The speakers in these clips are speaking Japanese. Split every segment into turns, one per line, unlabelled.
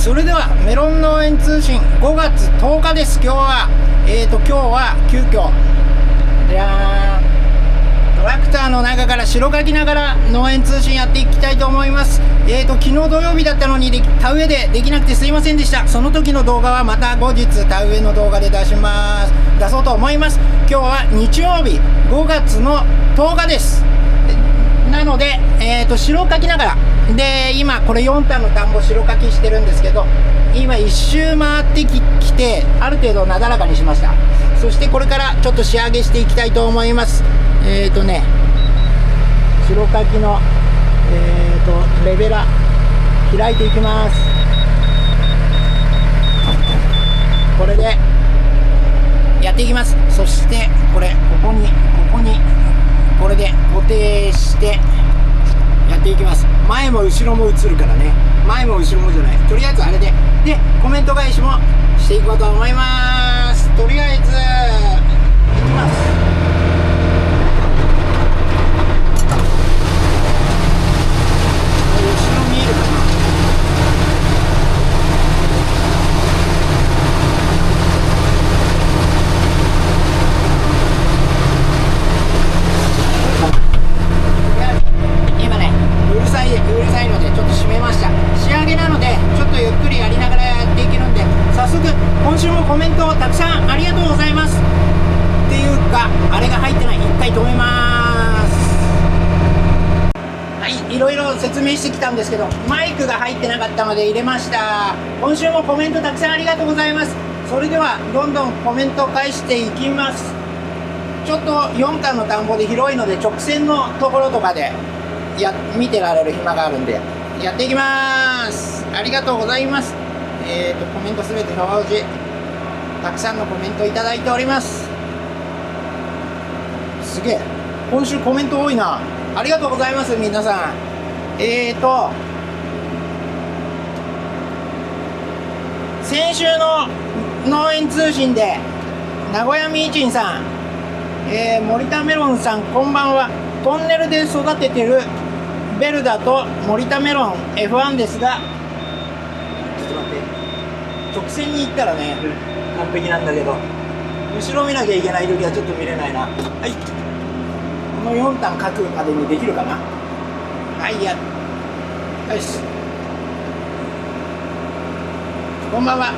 それではメロン農園通信5月10日です。今日は急遽じゃーん、トラクターの中から白かきながら農園通信やっていきたいと思います。昨日土曜日だったのに田植えでできなくてすいませんでした。その時の動画はまた後日田植えの動画で出そうと思います。今日は日曜日5月の10日です。なので、白かきながらで、今これ4単の田んぼ白かきしてるんですけど、今一周回ってきてある程度なだらかにしました。そしてこれからちょっと仕上げしていきたいと思います。白かきのレベラ開いていきます。これでやっていきます。そしてここにこれで固定してやっていきます。前も後ろも映るからね。前も後ろもじゃない、とりあえずあれでコメント返しもしていこうと思います。とりあえずいきます。うるさいのでちょっと閉めました。仕上げなのでちょっとゆっくりやりながらやっていけるんで、早速今週もコメントをたくさんありがとうございますっていうか、あれが入ってない、一回止めます。はい、いろいろ説明してきたんですけど、マイクが入ってなかったので入れました。今週もコメントたくさんありがとうございます。それではどんどんコメントを返していきます。ちょっと4単の田んぼで広いので直線のところとかで見てられる暇があるんでやっていきます。ありがとうございます。コメントすべて表示、たくさんのコメントいただいております。すげえ、今週コメント多いな。ありがとうございます皆さん。先週の農園通信で名古屋ミーチンさん、森田メロンさんこんばんは。トンネルで育ててるベルダと森田メロン F1 ですが、ちょっと待って、直線に行ったらね完璧なんだけど、後ろ見なきゃいけない時はちょっと見れないな。はい、この4単書くまでにできるかな。はい、よし、こんばんは。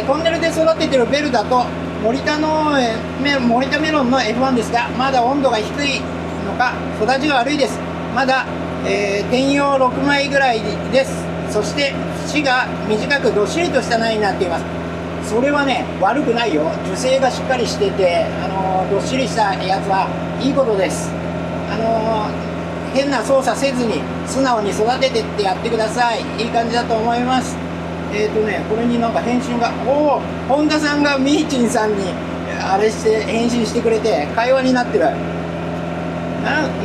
トンネルで育ててるベルダと森田メロンの F1 ですが、まだ温度が低いのか育ちが悪いです。まだ天葉6枚ぐらいです。そして節が短くどっしりとした苗になっています。それはね悪くないよ。樹勢がしっかりしてて、どっしりしたやつはいいことです。変な操作せずに素直に育ててってやってください。いい感じだと思います。これになんか返信が、本田さんがミーチンさんにあれして返信してくれて会話になってる。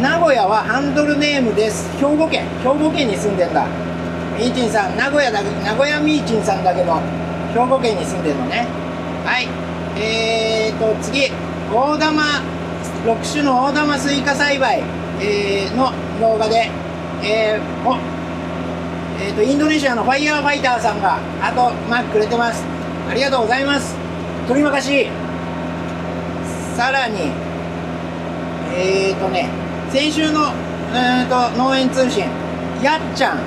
名古屋はハンドルネームです。兵庫県に住んでんだ。ミーチンさん、名古屋ミーチンさんだけど兵庫県に住んでるのね。はい、次、大玉6種の大玉スイカ栽培、の動画で、インドネシアのファイヤーファイターさんがあとマークくれてます。ありがとうございます。取りまかし。さらに先週の農園通信、やっちゃん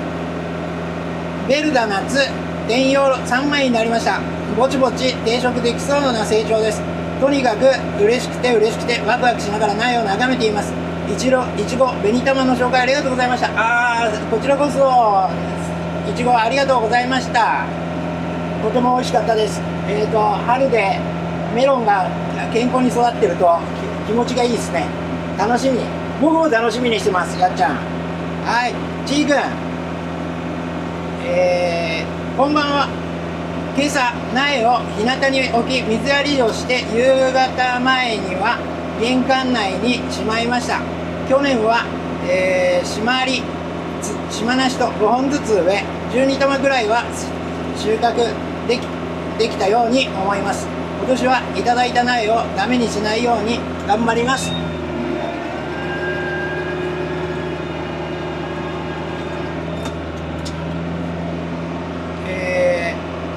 ベルダ夏天葉3枚になりました。ぼちぼち定食できそうな成長です。とにかく嬉しくてワクワクしながら苗を眺めています。いちご紅玉の紹介ありがとうございました。こちらこそいちごありがとうございました。とても美味しかったです。春でメロンが健康に育ってると気持ちがいいですね。楽しみ、僕も楽しみにしてます。やっちゃん、はい、ちーくん、こんばんは。今朝苗を日向に置き水やりをして夕方前には玄関内にしまいました。去年は、島なしと5本ずつ植え12玉ぐらいは収穫できたように思います。今年はいただいた苗をダメにしないように頑張ります。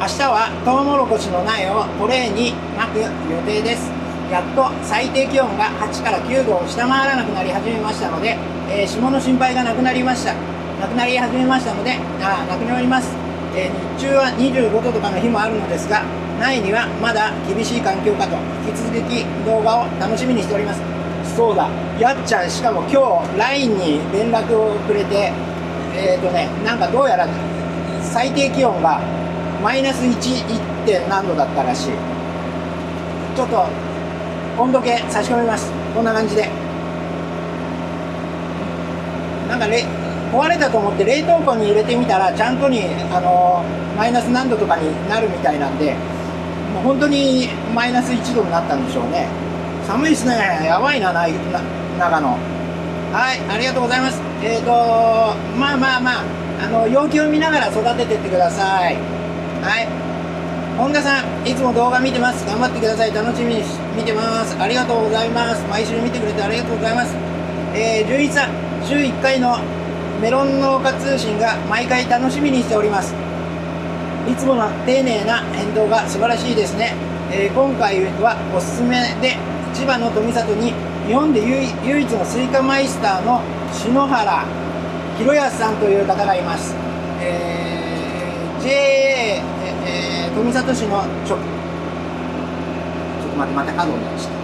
明日はトウモロコシの苗をトレーにまく予定です。やっと最低気温が8から9度を下回らなくなり始めましたので、霜の心配がなくなり始めましたので、なくなります。日中は25度とかの日もあるのですが、苗にはまだ厳しい環境かと、引き続き動画を楽しみにしております。そうだ、やっちゃん、しかも今日 LINE に連絡をくれて、なんかどうやら最低気温がマイナス 1. 点何度だったらしい。ちょっと温度計差し込みます。こんな感じで、なんか壊れたと思って冷凍庫に入れてみたら、ちゃんとにマイナス何度とかになるみたいなんで、もう本当にマイナス1度になったんでしょうね。寒いですね。やばいな、長野。はい、ありがとうございます。要求を見ながら育ててってください。はい。本田さん、いつも動画見てます。頑張ってください。楽しみに見てます。ありがとうございます。毎週見てくれてありがとうございます。純一さん、週1回のメロン農家通信が毎回楽しみにしております。いつもの丁寧な返答が素晴らしいですね。今回はおすすめで、千葉の富里に日本で唯一のスイカマイスターの篠原博康さんという方がいます。JA、富里市のちょっと待って、また角を出して。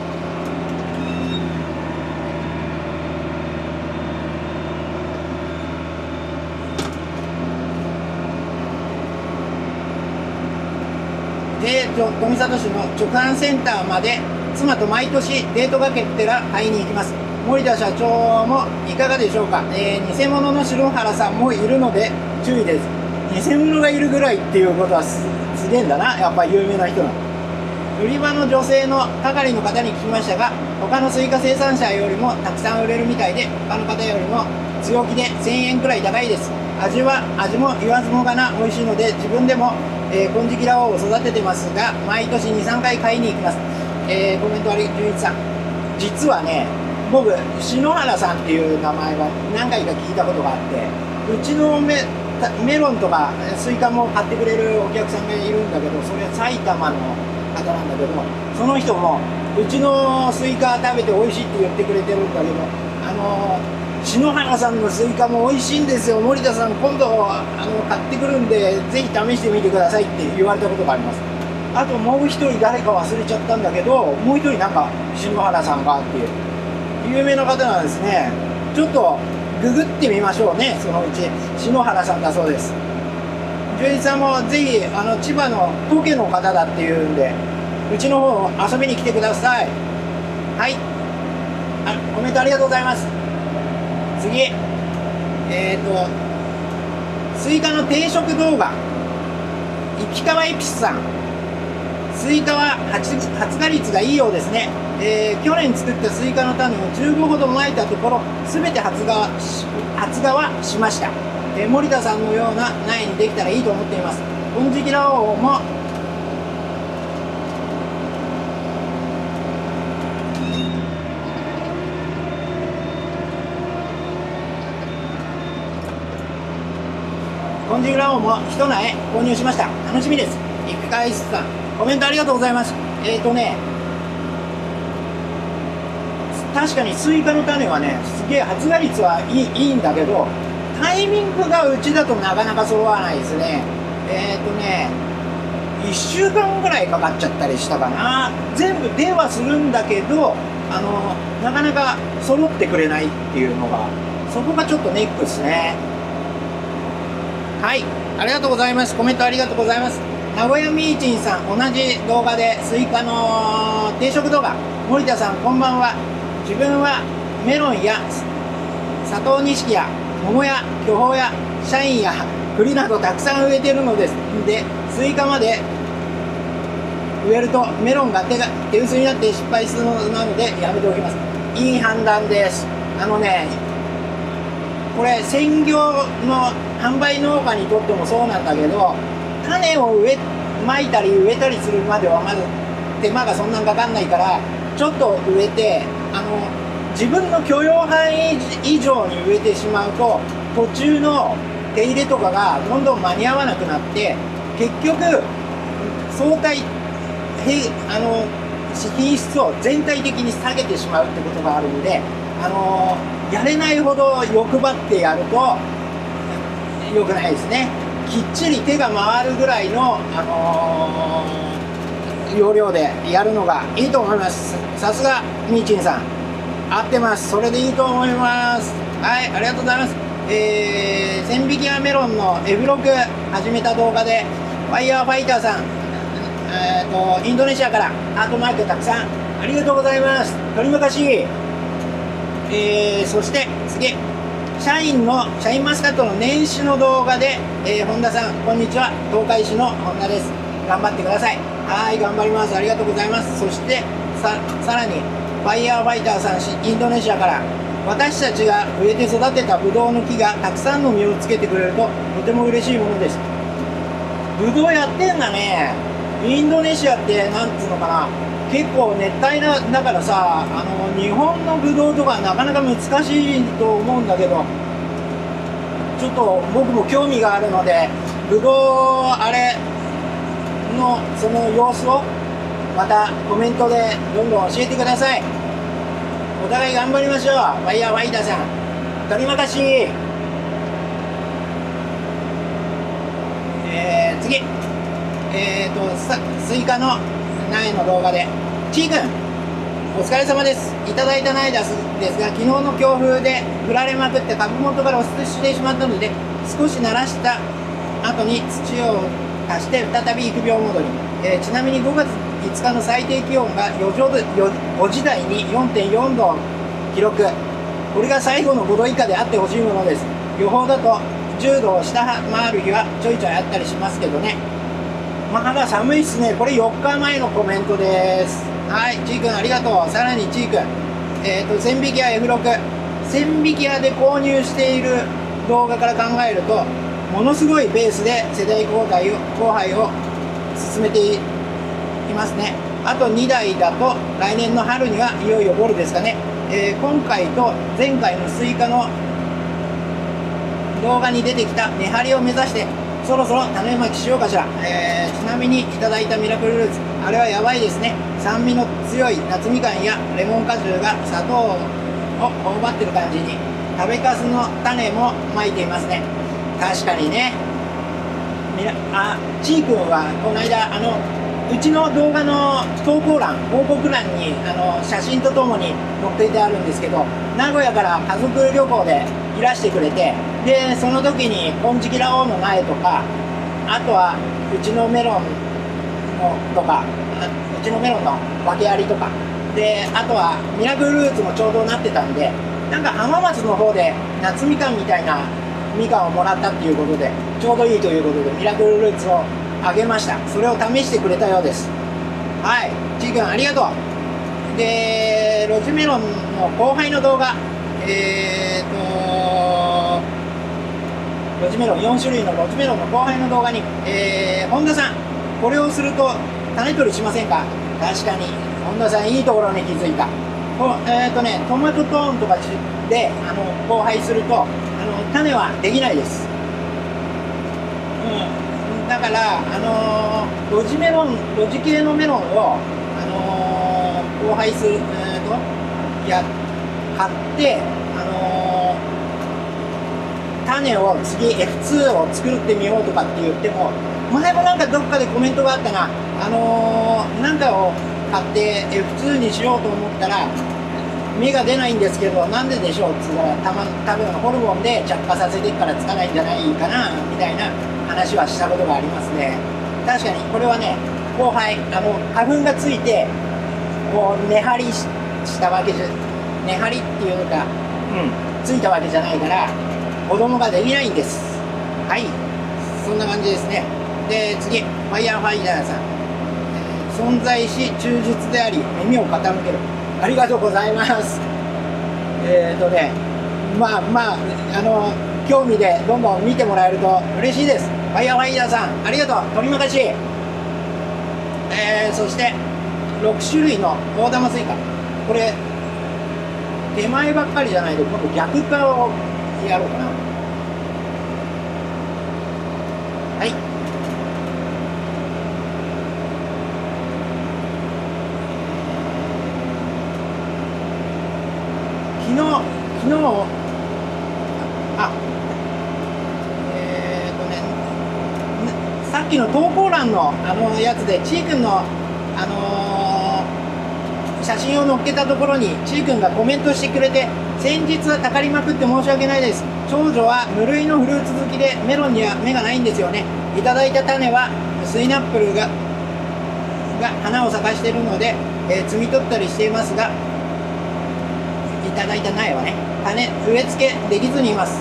富里市の直販センターまで妻と毎年デートがけてら買いに行きます。森田社長もいかがでしょうか。偽物の篠原さんもいるので注意です。偽物がいるぐらいっていうことはすげえんだな、やっぱ有名な人なの。売り場の女性の係の方に聞きましたが、他のスイカ生産者よりもたくさん売れるみたいで、他の方よりも強気で1000円くらい高いです。味も言わずもがな美味しいので、自分でも金色ラオウを育ててますが、毎年 2,3 回買いに行きます。コメントあり純一さん、実はね、僕篠原さんっていう名前は何回か聞いたことがあって、うちのメロンとかスイカも買ってくれるお客さんがいるんだけど、それは埼玉の方なんだけど、その人もうちのスイカ食べて美味しいって言ってくれてるんだけど、篠原さんのスイカも美味しいんですよ、森田さん今度買ってくるんでぜひ試してみてくださいって言われたことがあります。あともう一人誰か忘れちゃったんだけど、もう一人なんか篠原さんがっていう有名な方なんですね。ちょっとググってみましょうね。そのうち篠原さんだそうです。純一さんもぜひ千葉の東家の方だっていうんで、うちの方遊びに来てください。はい、コメントありがとうございます。次、スイカの定食動画、市川エピスさん、スイカは発芽率がいいようですね。去年作ったスイカの種を15ほどまいたところ、全て発芽はしました。森田さんのような苗にできたらいいと思っています。金色ラオウも金色ラオウも一苗購入しました。楽しみです。一回さん、コメントありがとうございます。確かにスイカの種はね、すげえ発芽率はいいんだけど、タイミングがうちだとなかなか揃わないですね。1週間ぐらいかかっちゃったりしたかな。全部出はするんだけど、なかなか揃ってくれないっていうのが、そこがちょっとネックですね。はい、ありがとうございます。コメントありがとうございます。名古屋ミーチンさん、同じ動画でスイカの定食動画。森田さんこんばんは。自分はメロンや佐藤錦や桃や巨峰やシャインや栗などたくさん植えてるのです。でスイカまで植えるとメロンが手薄になって失敗するのでやめておきます。いい判断です。これ専業の販売農家にとってもそうなんだけど、種をまいたり植えたりするまではまず手間がそんなにかかんないから、ちょっと植えて自分の許容範囲以上に植えてしまうと、途中の手入れとかがどんどん間に合わなくなって、結局相対品質を全体的に下げてしまうってことがあるので、やれないほど欲張ってやると良くないですね。きっちり手が回るぐらいの、要領でやるのがいいと思います。さすがみーちんさん、合ってます。それでいいと思います。はい、ありがとうございます。千匹屋メロンの F6 始めた動画でファイヤーファイターさん、インドネシアからハートマークたくさんありがとうございます。取り昔、そして次、シャインマスカットの年始の動画で、本田さんこんにちは、東海市の本田です。頑張ってください。はい、頑張ります。ありがとうございます。そしてさらにファイヤーファイターさん、インドネシアから、私たちが植えて育てたブドウの木がたくさんの実をつけてくれるととても嬉しいものです。ブドウやってんだね。インドネシアってなんつうのかな、結構熱帯だからさ、日本のブドウとかなかなか難しいと思うんだけど、ちょっと僕も興味があるので、ブドウあれのその様子をまたコメントでどんどん教えてください。お互い頑張りましょう。ファイヤーファイターさん、取りまかし。次、スイカの苗の動画で、ちーくんお疲れ様です。いただいた苗ですが、昨日の強風で振られまくって株元から落ちてしまったので、少し慣らした後に土を足して再び育苗モードに。ちなみに5月5日の最低気温が5時台に 4.4 度記録。これが最後の5度以下であってほしいものです。予報だと10度を下回る日はちょいちょいあったりしますけどね。まだ寒いっすね。これ4日前のコメントです。はい、ちーくんありがとう。さらにちーくん、千匹屋 F6、千匹屋で購入している動画から考えると、ものすごいペースで世代交配を進めていますね。あと2台だと来年の春にはいよいよゴールですかね。今回と前回のスイカの動画に出てきた根張りを目指してそろそろ種まきしようかしら。ちなみにいただいたミラクルルーツ、あれはやばいですね。酸味の強い夏みかんやレモン果汁が砂糖を頬張ってる感じに、食べかすの種もまいていますね。確かにね。ちーくんはこの間うちの動画の投稿欄、報告欄に写真とともに載っけてあるんですけど、名古屋から家族旅行でいらしてくれて、でその時に金色ラオウの苗とか、あとはうちのメロンのとか、うちのメロンの訳ありとかで、あとはミラクルルーツもちょうどなってたんで、なんか浜松の方で夏みかんみたいなみかんをもらったっていうことで、ちょうどいいということでミラクルルーツをあげました。それを試してくれたようです。はい、ちーくんありがとう。でロジメロンの後輩の動画、ロジメロン4種類のロジメロンの後輩の動画に、本田さんこれをすると種取りしませんか。確かに本田さんいいところに気づいた。トマトトーンとかで交配すると種はできないです。だからロジ系のメロンを交配する買って種を次 F2 を作ってみようとかって言っても、前もなんかどっかでコメントがあったな。なんかを買って F2 にしようと思ったら芽が出ないんですけど、なんででしょうって言ったら、多分ホルモンで着火させてからつかないんじゃないかなみたいな話はしたことがありますね。確かにこれはね、後輩花粉がついてこう根張りしたわけじゃ、根張りっていうのか、ついたわけじゃないから子供ができないんです。はい、そんな感じですね。で次、ファイヤーファイヤーさん、存在し忠実であり耳を傾ける、ありがとうございます。興味でどんどん見てもらえると嬉しいです。ファイヤーファイヤーさんありがとう、取り任し。そして6種類の大玉スイカ、これ手前ばっかりじゃないで今度逆側をやろうかな。はい、あさっきの投稿欄のやつでちーくんの写真を載っけたところにちーくんがコメントしてくれて、先日はたかりまくって申し訳ないです。長女は無類のフルーツ好きでメロンには目がないんですよね。いただいた種はスイナップルが花を咲かしているので、摘み取ったりしていますが、いただいた苗はね、植え付けできずにいます。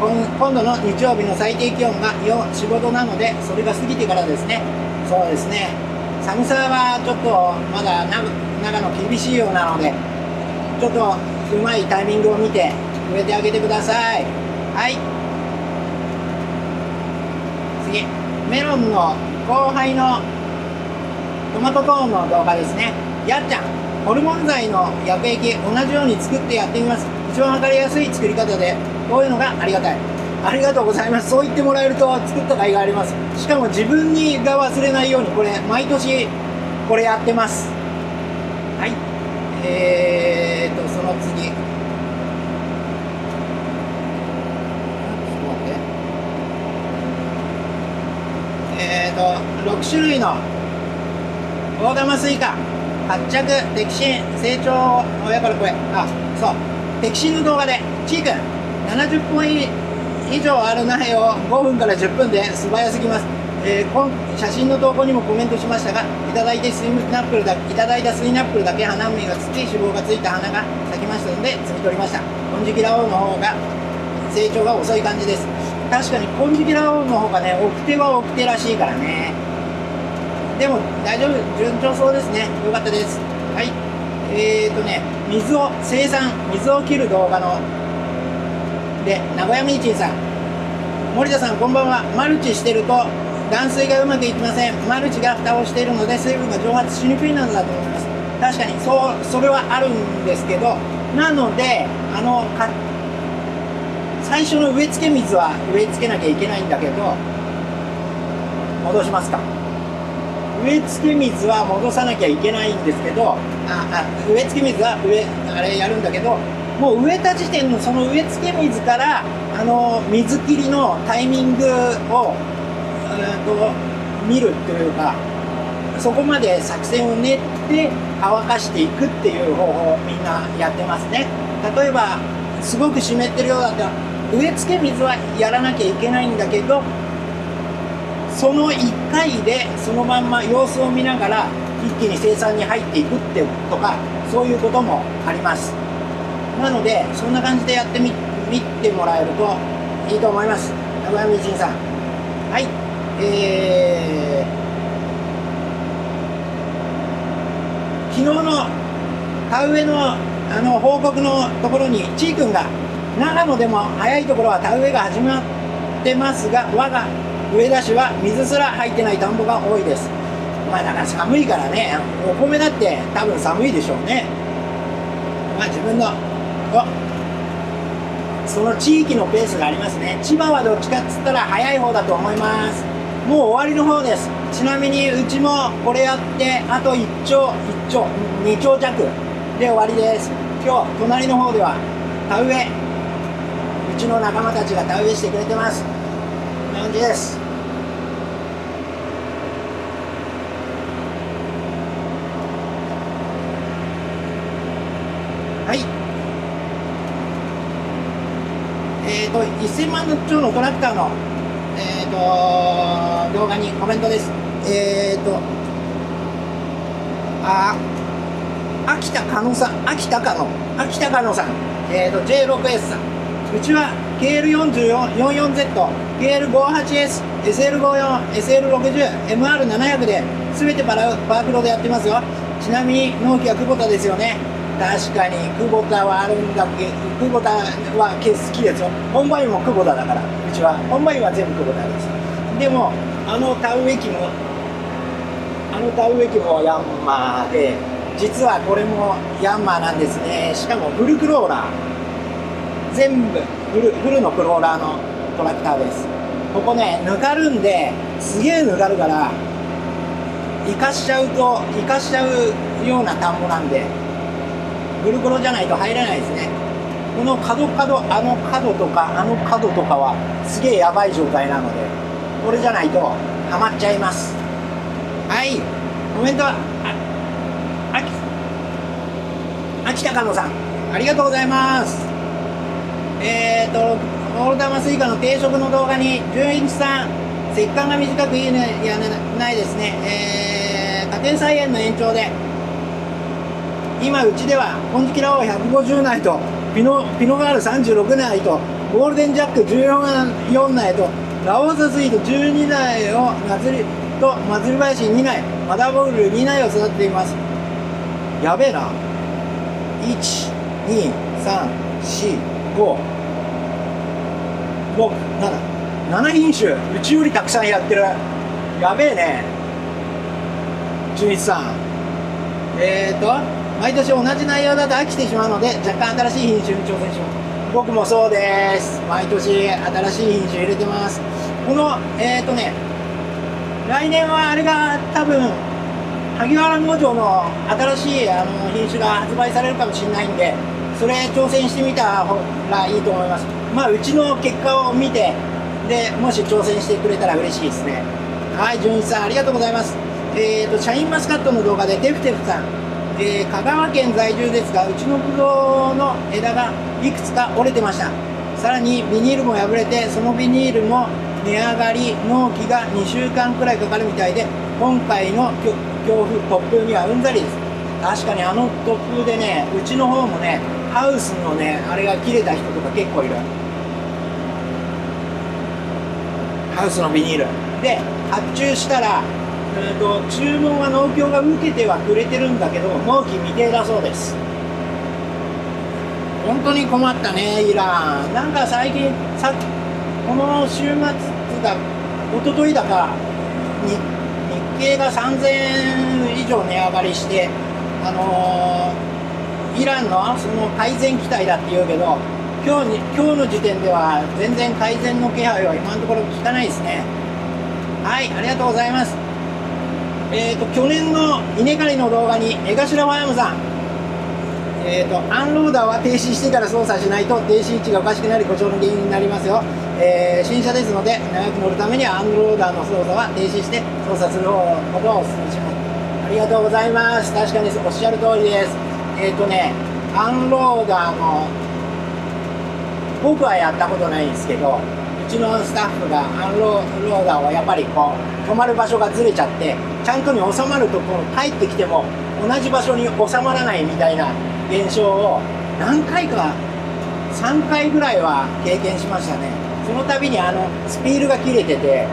今度の日曜日の最低気温が4、5度なので、それが過ぎてからですね。そうですね、寒さはちょっとまだ長野厳しいようなので、ちょっとうまいタイミングを見て植えてあげてください。はい、次、メロンの後輩のトマトコーンの動画ですね。やっちゃん、ホルモン剤の薬液同じように作ってやってみます。一番わかりやすい作り方で、こういうのがありがたい。ありがとうございます。そう言ってもらえると作った甲斐があります。しかも自分が忘れないように、これ毎年これやってます。はい、その次、6種類の大玉スイカ発着摘心成長親から声、そう、摘心の動画でちーくん70本以上ある苗を5分から10分で素早すぎます。写真の投稿にもコメントしましたが、いただいたスイナップルだけ花芽がつき、脂肪がついた花が咲きましたので摘み取りました。金色羅皇の方が成長が遅い感じです。確かに金色羅皇の方がね、奥手は奥手らしいからね。でも大丈夫、順調そうですね。よかったです。はい、水を切る動画ので、名古屋ミーチンさん、森田さんこんばんは。マルチしてると断水がうまくいきません。マルチが蓋をしているので水分が蒸発しにくいのだと思います。確かにそれはあるんですけど、なので最初の植え付け水は植え付けなきゃいけないんだけど、戻しますか。植え付け水は戻さなきゃいけないんですけど、植え付け水はあれやるんだけど、もう植えた時点のその植え付け水から水切りのタイミングを見るというか、そこまで作戦を練って乾かしていくっていう方法をみんなやってますね。例えばすごく湿ってるようだったら植え付け水はやらなきゃいけないんだけど、その1回でそのまんま様子を見ながら一気に生産に入っていくってとか、そういうこともあります。なのでそんな感じでやってみてもらえるといいと思います。名古屋みちんさん、はい、昨日の田植えの報告のところにちーくんが、長野でも早いところは田植えが始まってますが、我が上田市は水すら入ってない田んぼが多いです。だから寒いからね、お米だって多分寒いでしょうね。自分のその地域のペースがありますね。千葉はどっちかっつったら早い方だと思います。もう終わりの方です。ちなみにうちもこれやってあと2丁弱で終わりです。今日隣の方では田植え、うちの仲間たちが田植えしてくれてます。こんな感じです。はい、1000万兆のトラクターの動画にコメントです。秋田香野さん、J6S さん、うちは KL44Z、KL58S、SL54、SL60、MR700 で全てパワークロでやってますよ。ちなみに納期は久保田ですよね。確かに久保田はあるんだけど、久保田は好きですよ。本番も久保田だから、うちは本番は全部久保田です。でも田植え機もヤンマーで、実はこれもヤンマーなんですね。しかもフルクローラー、全部フルのクローラーのトラクターです。ここね、ぬかるんで、すげえぬかるから、生かしちゃうような田んぼなんで、フルクロじゃないと入れないですね。この角、あの角とかあの角とかはすげえやばい状態なので、これじゃないとハマっちゃいます。はい、コメントは秋田かのさん、ありがとうございます。オールダマスイカの定食の動画に純一さん、石棺が短くいいね、いやないですね。家庭菜園の延長で今うちでは金色ラオウ150内とピノガール36内とゴールデンジャック14内とラオウサスイート12内を祭り林2内、マダーボール2内を育てています。やべえな。1、2、3、4、5、6、7品種、うちよりたくさんやってる。やべえね、純一さん。毎年同じ内容だと飽きてしまうので、若干新しい品種に挑戦します。僕もそうです。毎年新しい品種入れてます。この来年はあれが多分萩原農場の新しい品種が発売されるかもしれないんで、それ挑戦してみた方がいいと思います。まあうちの結果を見て、でもし挑戦してくれたら嬉しいですね。はい、純一さんありがとうございます。シャインマスカットの動画でテフテフさん、香川県在住ですが、うちのブドウの枝がいくつか折れてました。さらにビニールも破れて、そのビニールも値上がり納期が2週間くらいかかるみたいで、今回の強風突風にはうんざりです。確かにあの突風でね、うちの方もね、ハウスのねあれが切れた人とか結構いる。ハウスのビニールで発注したら、注文は農協が受けてはくれてるんだけど、納期未定だそうです。本当に困ったね、イラン。なんか最近この週末だ、一昨日だかに日経が3000円以上値上がりして、イランのその改善期待だって言うけど、今日の時点では全然改善の気配は今のところ聞かないですね。はい、ありがとうございます。去年の稲刈りの動画に江頭ワヤムさん、アンローダーは停止してから操作しないと停止位置がおかしくなり故障の原因になりますよ。新車ですので長く乗るためにはアンローダーの操作は停止して操作することをお勧めします。ありがとうございます。確かにおっしゃる通りです。アンローダーの僕はやったことないんですけど、うちのスタッフがアンローダーをやっぱりこう止まる場所がずれちゃって、ちゃんとに収まるところ帰ってきても同じ場所に収まらないみたいな現象を何回か3回ぐらいは経験しましたね。その度にスピールが切れてて、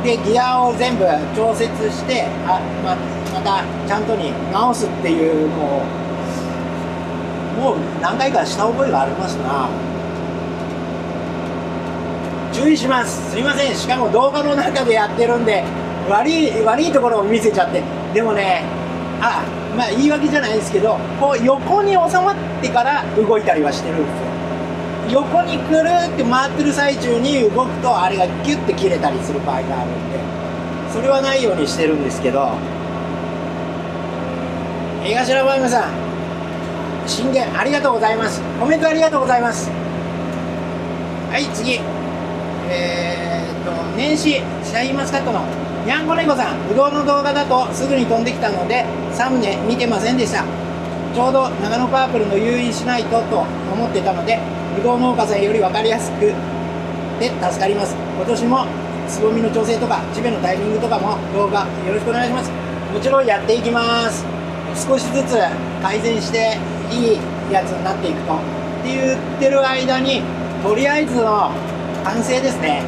でギアを全部調節してまたちゃんとに直すっていうのをもう何回かした覚えがありますな。注意します。すいません。しかも動画の中でやってるんで悪いところを見せちゃって。でもね、まあ言い訳じゃないですけど、こう横に収まってから動いたりはしてるんですよ。横にくるって回ってる最中に動くとあれがギュッて切れたりする場合があるんで、それはないようにしてるんですけど。江頭バイムさん、進言ありがとうございます。コメントありがとうございます。はい、次。年始シャインマスカットのにゃんこ猫さん、ぶどうの動画だとすぐに飛んできたのでサムネ見てませんでした。ちょうど長野パープルの誘引しないとと思ってたので、ぶどう農家さんより分かりやすくで助かります。今年もつぼみの調整とか地べのタイミングとかも動画よろしくお願いします。もちろんやっていきます。少しずつ改善していいやつになっていくとって言ってる間に、とりあえずの完成ですね。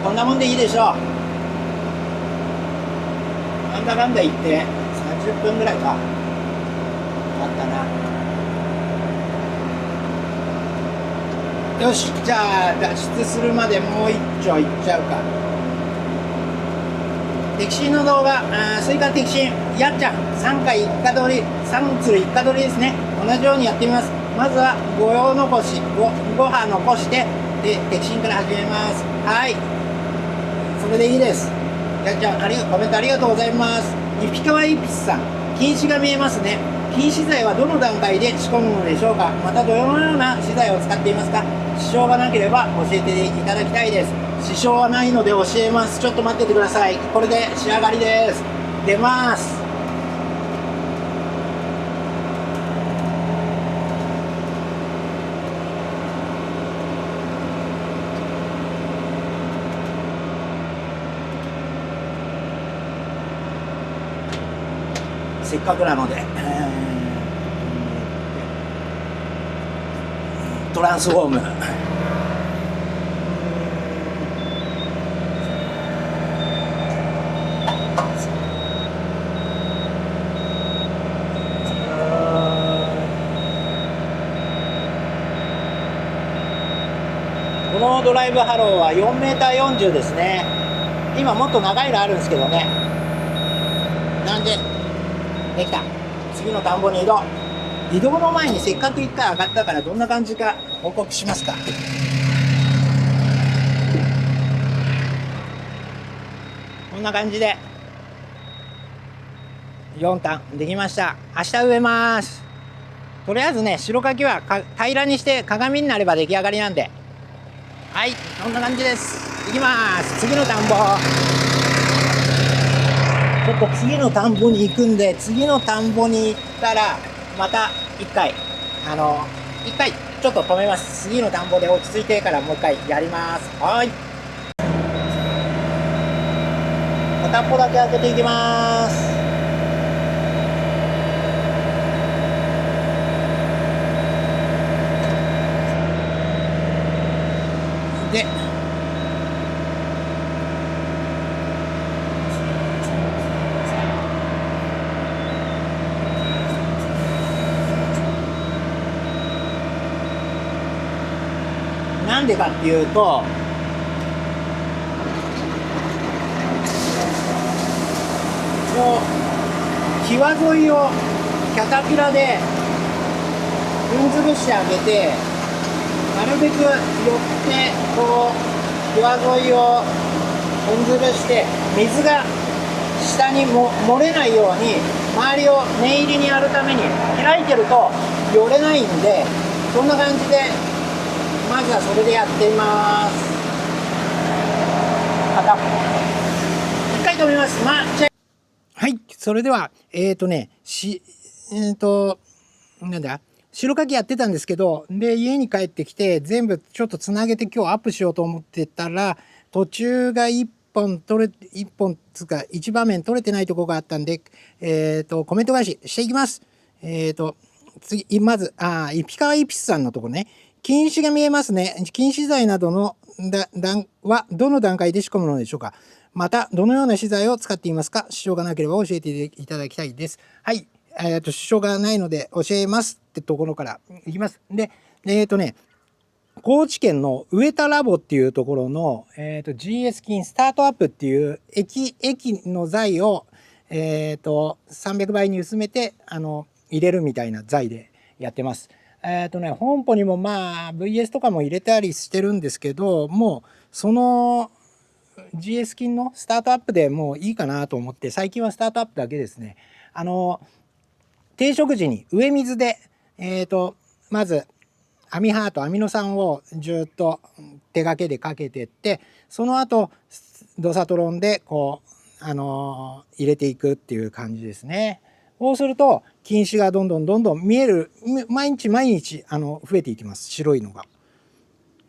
こんなもんでいいでしょう。なんだかんだ言って30分ぐらいかあったな。よし、じゃあ脱出するまでもう一丁いっちゃうか。摘心の動画、スイカ摘心やっちゃん3回1回取り、3つる1回取りですね。同じようにやってみます。まずは5葉残してで摘心から始めます。はい、それでいいです。やっちゃんコメントありがとうございます。イピカワイピスさん、禁止が見えますね。禁止剤はどの段階で仕込むのでしょうか。またどのような資材を使っていますか。支障がなければ教えていただきたいです。支障はないので教えます。ちょっと待っててください。これで仕上がりです。出ます。せっかくなので、トランスフォーム、このドライブハローは 4m40 ですね。今もっと長いのあるんですけどね。なんでできた。次の田んぼに移動。移動の前にせっかく1回上がったからどんな感じか報告しますか。こんな感じで4単できました。明日植えます。とりあえずね、白柿は平らにして鏡になれば出来上がりなんで、はい、こんな感じです。いきます。次の田んぼ、ちょっと次の田んぼに行くんで、次の田んぼに行ったらまた1回1回ちょっと止めます。次の田んぼで落ち着いてからもう1回やります。はい、片っぽだけ開けていきます。でなんでかっていうと、こう際沿いをキャタピラで踏ん潰してあげて、なるべく寄ってこう際沿いを踏ん潰して水が下にも漏れないように周りを念入りにやるために、開いてると寄れないんで、そんな感じでまずはそれでやってみます。片一回止めます。はい、それではなんだ、白かきやってたんですけど、で家に帰ってきて全部ちょっとつなげて今日アップしようと思ってたら、途中が1本つか1場面取れてないところがあったんで、コメント返ししていきます。次まずピカワイピスさんのところね、禁止が見えますね。禁止剤などのはどの段階で仕込むのでしょうか。またどのような資材を使っていますか。支障がなければ教えていただきたいです。はい、支障がないので教えますってところからいきます。で高知県の植田ラボっていうところの、GS 金スタートアップっていう液の材を、300倍に薄めて入れるみたいな材でやってます。本舗にもVS とかも入れたりしてるんですけど、もうその GS 金のスタートアップでもういいかなと思って、最近はスタートアップだけですね。定植時に上水でまずアミハートアミノ酸をずっと手がけでかけてって、その後ドサトロンでこう入れていくっていう感じですね。そうすると菌糸がどんどん見える、毎日増えていきます、白いのが。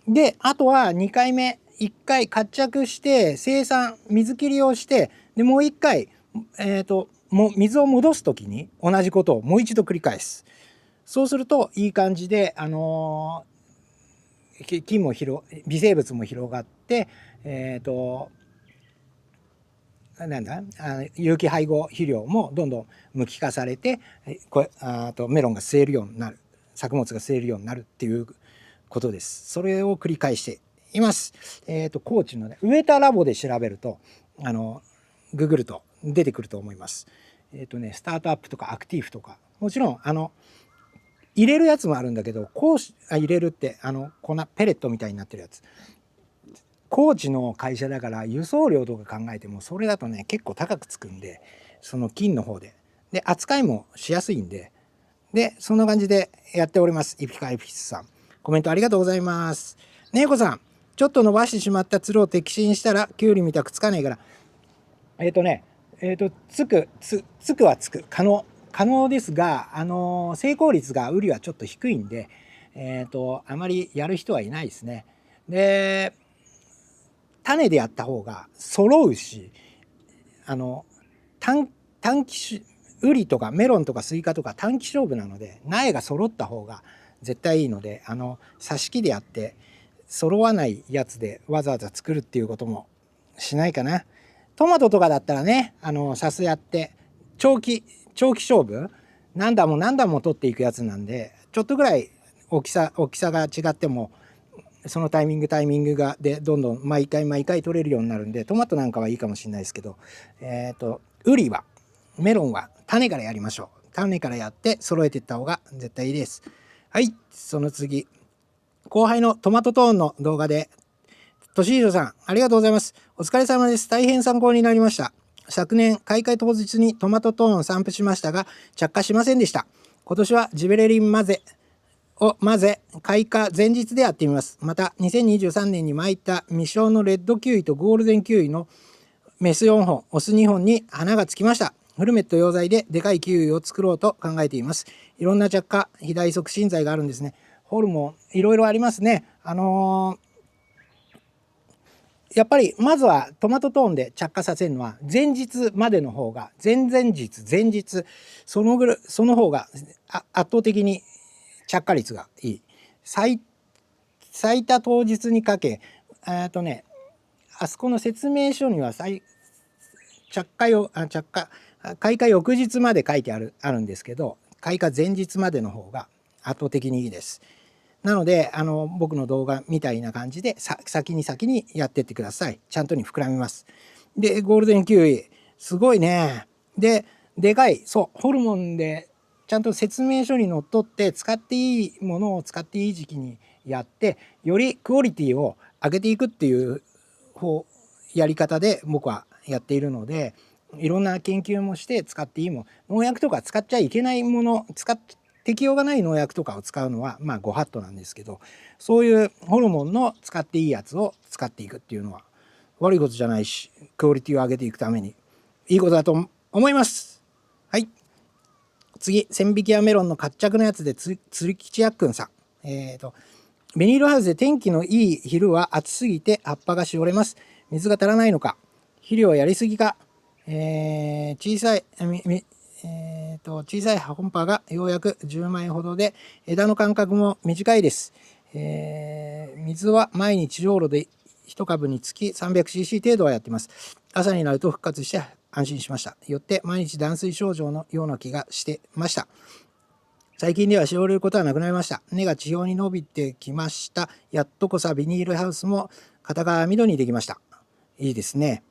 であとは2回目1回活着して生産水切りをして、でもう1回もう水を戻す時に同じことをもう一度繰り返す。そうするといい感じで菌も微生物も広がって、有機配合肥料もどんどん無機化されて、メロンが吸えるようになる、作物が吸えるようになるっていうことです。それを繰り返しています。高知のね植田ラボで調べるとググると出てくると思います。スタートアップとかアクティフとか、もちろん入れるやつもあるんだけど、入れるって粉ペレットみたいになってるやつ、高知の会社だから輸送料とか考えてもそれだとね結構高くつくんで、その金の方で扱いもしやすいんで、で、そんな感じでやっております。イピカエピスさん。コメントありがとうございます。ねえこさん、ちょっと伸ばしてしまったつるを摘心したら、きゅうりみたくつかないから。つくはつく。可能ですが、成功率がウリはちょっと低いんで、あまりやる人はいないですね。で、種でやった方が揃うし、短期ウリとかメロンとかスイカとか短期勝負なので、苗が揃った方が絶対いいので、挿し木でやって揃わないやつでわざわざ作るっていうこともしないかな。トマトとかだったらね、サスやって長期勝負何段も取っていくやつなんで、ちょっとぐらい大きさが違ってもそのタイミングでどんどん毎回取れるようになるんで、トマトなんかはいいかもしれないですけど、ウリはメロンは種からやりましょう。種からやって揃えていった方が絶対いいです。はい、その次、後輩のトマトトーンの動画でとしひろさん、ありがとうございます。お疲れ様です。大変参考になりました。昨年開会当日にトマトトーンを散布しましたが着火しませんでした。今年はジベレリン混ぜ開花前日でやってみます。また2023年に巻いた未生のレッドキウイとゴールデンキウイのメス4本オス2本に花がつきました。フルメット溶剤ででかいキウイを作ろうと考えています。いろんな着火肥大促進剤があるんですね。ホルモンいろいろありますね。やっぱりまずはトマトトーンで着火させるのは前日までの方が前日その方が圧倒的に着火率がいい。咲いた当日にかけあそこの説明書には開花翌日まで書いてあるんですけど、開花前日までの方が圧倒的にいいです。なので僕の動画みたいな感じで先にやってってください。ちゃんとに膨らみます。でゴールデンキウイすごいね。でかいホルモンでちゃんと説明書にのっとって使っていいものを使っていい時期にやってよりクオリティを上げていくっていうやり方で僕はやっているので、いろんな研究もして使っていいもの、農薬とか使っちゃいけないもの適用がない農薬とかを使うのはご法度なんですけど、そういうホルモンの使っていいやつを使っていくっていうのは悪いことじゃないし、クオリティを上げていくためにいいことだと思います。はい、次、千匹屋メロンの活着のやつで釣り吉やっくんさん、ビニールハウスで天気のいい昼は暑すぎて葉っぱがしおれます。水が足らないのか、肥料やりすぎか、小さい葉っぱがようやく10枚ほどで枝の間隔も短いです。水は毎日じょうろで1株につき 300cc 程度はやっています。朝になると復活して安心しました。よって毎日断水症状のような気がしてました。最近ではしおれることはなくなりました。根が地表に伸びてきました。やっとこさビニールハウスも片側網戸にできました。いいですね。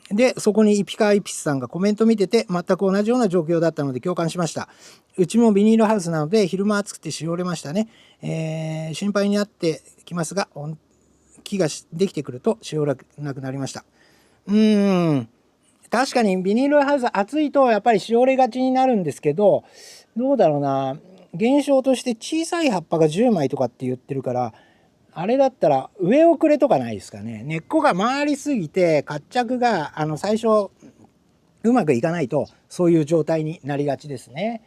でそこにイピカイピスさんがコメント見てて全く同じような状況だったので共感しました。うちもビニールハウスなので昼間暑くてしおれましたね。心配になってきますが木ができてくるとしおらなくなりました。確かにビニールハウス暑いとやっぱりしおれがちになるんですけど、どうだろうな、現象として小さい葉っぱが10枚とかって言ってるから、あれだったら上遅れとかないですかね。根っこが回りすぎて活着が最初うまくいかないとそういう状態になりがちですね。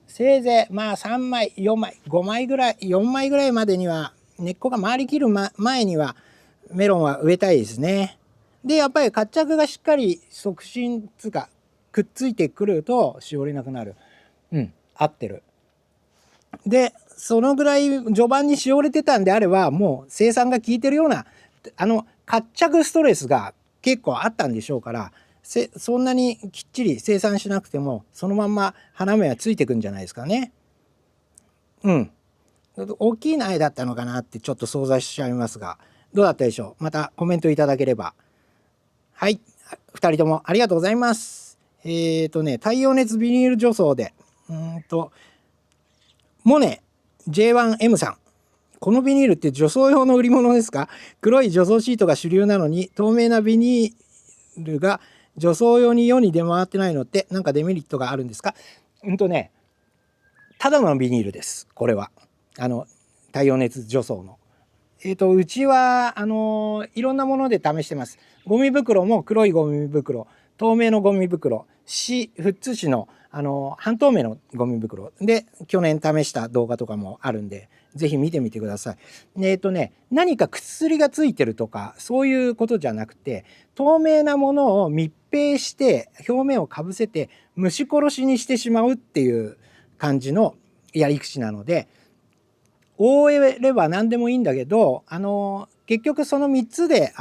せいぜい3枚4枚5枚ぐらい4枚ぐらいまでには根っこが回りきる前にはメロンは植えたいですね。でやっぱり活着がしっかり促進つかくっついてくるとしおれなくなる。合ってる。でそのぐらい序盤にしおれてたんであればもう生産が効いてるような活着ストレスが結構あったんでしょうから、そんなにきっちり生産しなくてもそのまんま花芽はついてくんじゃないですかね。大きい苗だったのかなってちょっと想像しちゃいますが、どうだったでしょう。またコメントいただければ。はい、2人ともありがとうございます。太陽熱ビニール除草でモネ J1M さん、このビニールって除草用の売り物ですか？黒い除草シートが主流なのに透明なビニールが除草用に世に出回ってないのって何かデメリットがあるんですか？ただのビニールです。これは太陽熱除草の。うちはいろんなもので試してます。ゴミ袋も黒いゴミ袋、透明のゴミ袋、富津市の半透明のゴミ袋で去年試した動画とかもあるんで、ぜひ見てみてください。何か薬がついてるとかそういうことじゃなくて、透明なものを密閉して表面をかぶせて虫殺しにしてしまうっていう感じのやり口なので、覆えれば何でもいいんだけど、結局その3つで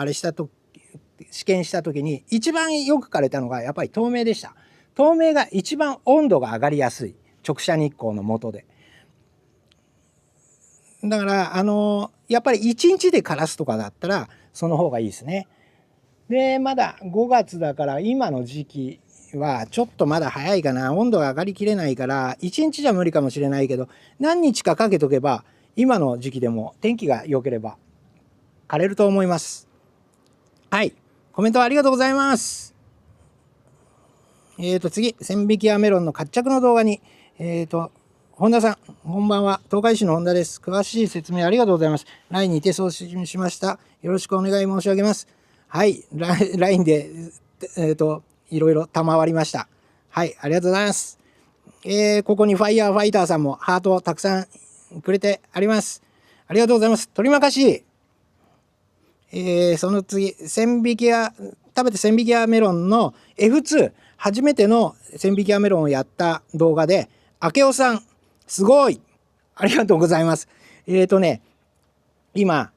試験した時に一番よく枯れたのがやっぱり透明でした。透明が一番温度が上がりやすい、直射日光の下で。だからやっぱり1日で枯らすとかだったらその方がいいですね。でまだ5月だから今の時期はちょっとまだ早いかな。温度が上がりきれないから1日じゃ無理かもしれないけど、何日かかけとけば今の時期でも天気が良ければ枯れると思います。はい、コメントありがとうございます。次、千匹屋メロンの活着の動画に本田さん、こんばんは。東海市の本田です。詳しい説明ありがとうございます。LINE にて送信しました。よろしくお願い申し上げます。はい、LINE でいろいろ賜りました。はい、ありがとうございます。ここにファイヤーファイターさんもハートをたくさんくれてあります。ありがとうございます。取りまかし。その次、食べて千匹屋メロンの F2、初めての千匹屋メロンをやった動画で、明夫さん、すごいありがとうございます。今、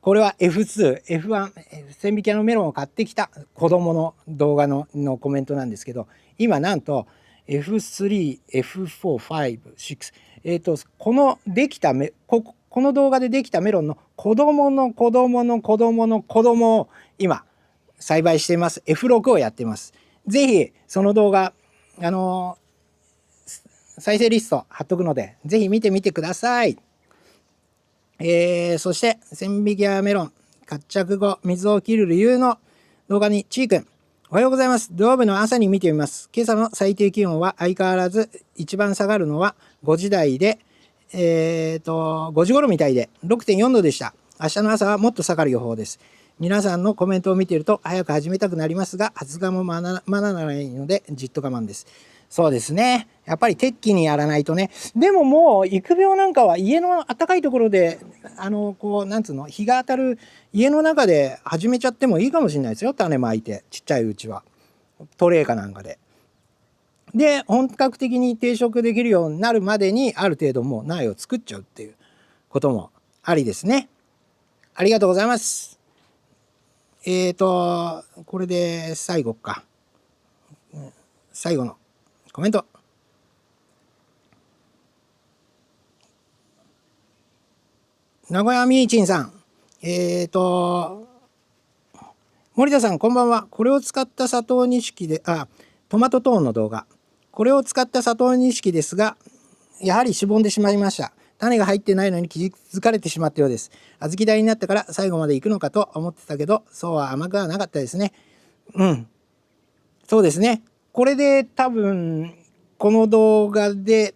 これは F2、F1、千匹屋のメロンを買ってきた子供の動画のコメントなんですけど、今なんと F3、F4、5、6、この動画でできたメロンの子供の子供の子供の子供を今栽培しています。F6 をやっています。ぜひその動画再生リスト貼っとくのでぜひ見てみてください。そして千匹屋メロン活着後水を切る理由の動画にちーくん、おはようございます。土曜日の朝に見てみます。今朝の最低気温は相変わらず一番下がるのは5時台で5時頃みたいで 6.4 度でした。明日の朝はもっと下がる予報です。皆さんのコメントを見ていると早く始めたくなりますが、発芽もまだないのでじっと我慢です。そうですね。やっぱり適期にやらないとね。でももう育苗なんかは家の暖かいところでなんつうの、日が当たる家の中で始めちゃってもいいかもしれないですよ。種まいてちっちゃいうちはトレーかなんかで。で本格的に定食できるようになるまでにある程度もう苗を作っちゃうっていうこともありですね。ありがとうございます。これで最後か。最後のコメント。名古屋みーちんさん。森田さんこんばんは。これを使った佐藤錦でトマトトーンの動画。これを使った佐藤錦ですが、やはりしぼんでしまいました。種が入ってないのに気づかれてしまったようです。小豆大になったから最後まで行くのかと思ってたけど、そうは甘くはなかったですね。そうですね。これで多分この動画で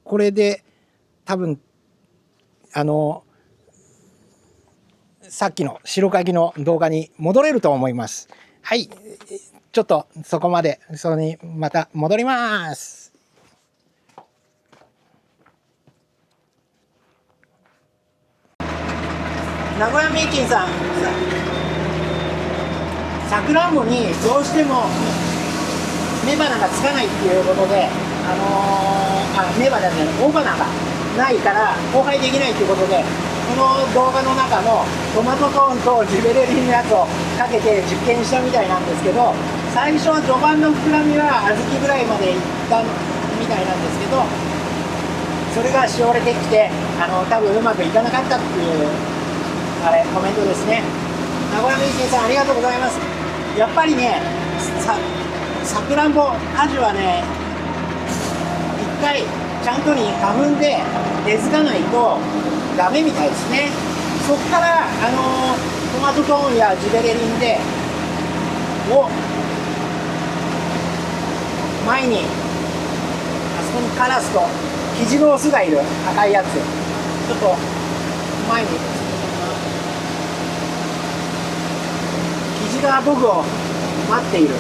これで多分さっきの白柿の動画に戻れると思います。はい、ちょっとそこまでそれにまた戻ります。名古屋メイキンさん、さくらんぼにどうしても雌花がつかないっていうことで、雌花じゃない、雄花がないから交配できないっていうことで、この動画の中のトマトトーンとジベレリンのやつをかけて実験したみたいなんですけど、最初は序盤の膨らみは小豆ぐらいまでいったみたいなんですけど、それがしおれてきて多分うまくいかなかったっていうコメントですね。名古屋メイキンさんありがとうございます。やっぱりね、さくらんぼ果樹はね、一回ちゃんとに花粉で根付かないとダメみたいですね。そこからトマトトーンやジベレリンでを前にあそこにカラスとキジのオスがいる、赤いやつ。ちょっと前に、キジが僕を待っている。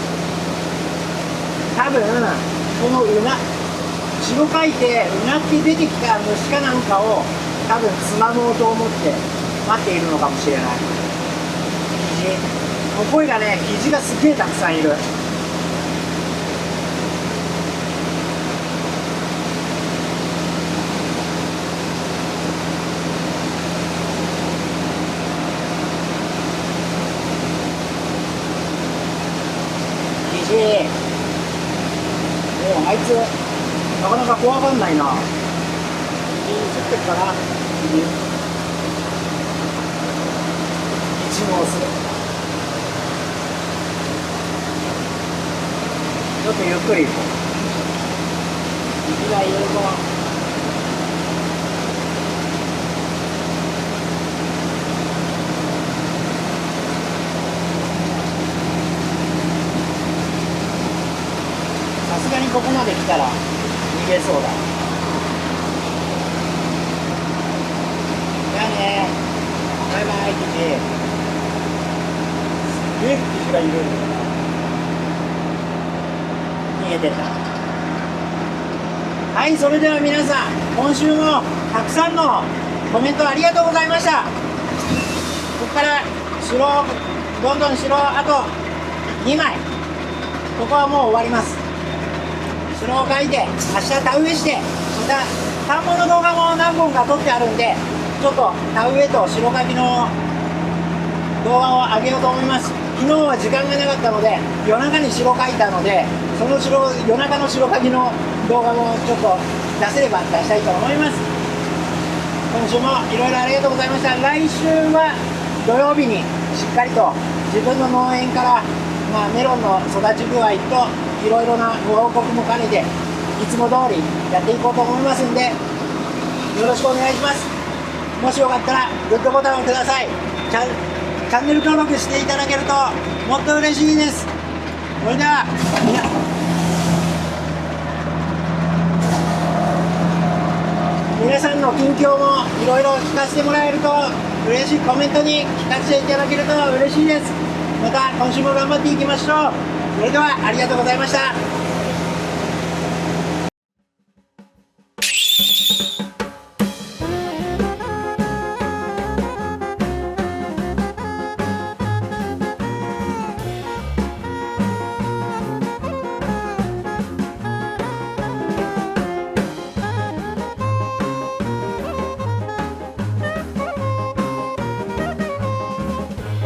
多分このうな、白かいてうなって出てきた虫かなんかを多分つまもうと思って待っているのかもしれない。キジ、もう声がね、キジがすげえたくさんいる。キジ、もうあいつなかなか怖がんないな。キジ映ってるかな。キジのオス、ちょっとゆっくり行こう。キジがいるぞ。さすがにここまで来たら逃げそうだ。じゃあね、バイバイキジ。すげえキジがいる。逃げてった。はい、それでは皆さん、今週もたくさんのコメントありがとうございました。ここから城、どんどん城、あと2枚。ここはもう終わります。城を書いて、明日田植えして、また田んぼの動画も何本か撮ってあるんで、ちょっと田植えと白かきの動画を上げようと思います。昨日は時間がなかったので、夜中に城書いたので、その夜中の白かきの動画もちょっと出せれば出したいと思います。今週もいろいろありがとうございました。来週は土曜日にしっかりと自分の農園から、メロンの育ち具合といろいろなご報告も兼ねて、いつも通りやっていこうと思いますんで、よろしくお願いします。もしよかったらグッドボタンをください。チャンネル登録していただけるともっと嬉しいです。それでは皆さんの近況もいろいろ聞かせてもらえると嬉しい。コメントに聞かせていただけると嬉しいです。また今週も頑張っていきましょう。それではありがとうございました。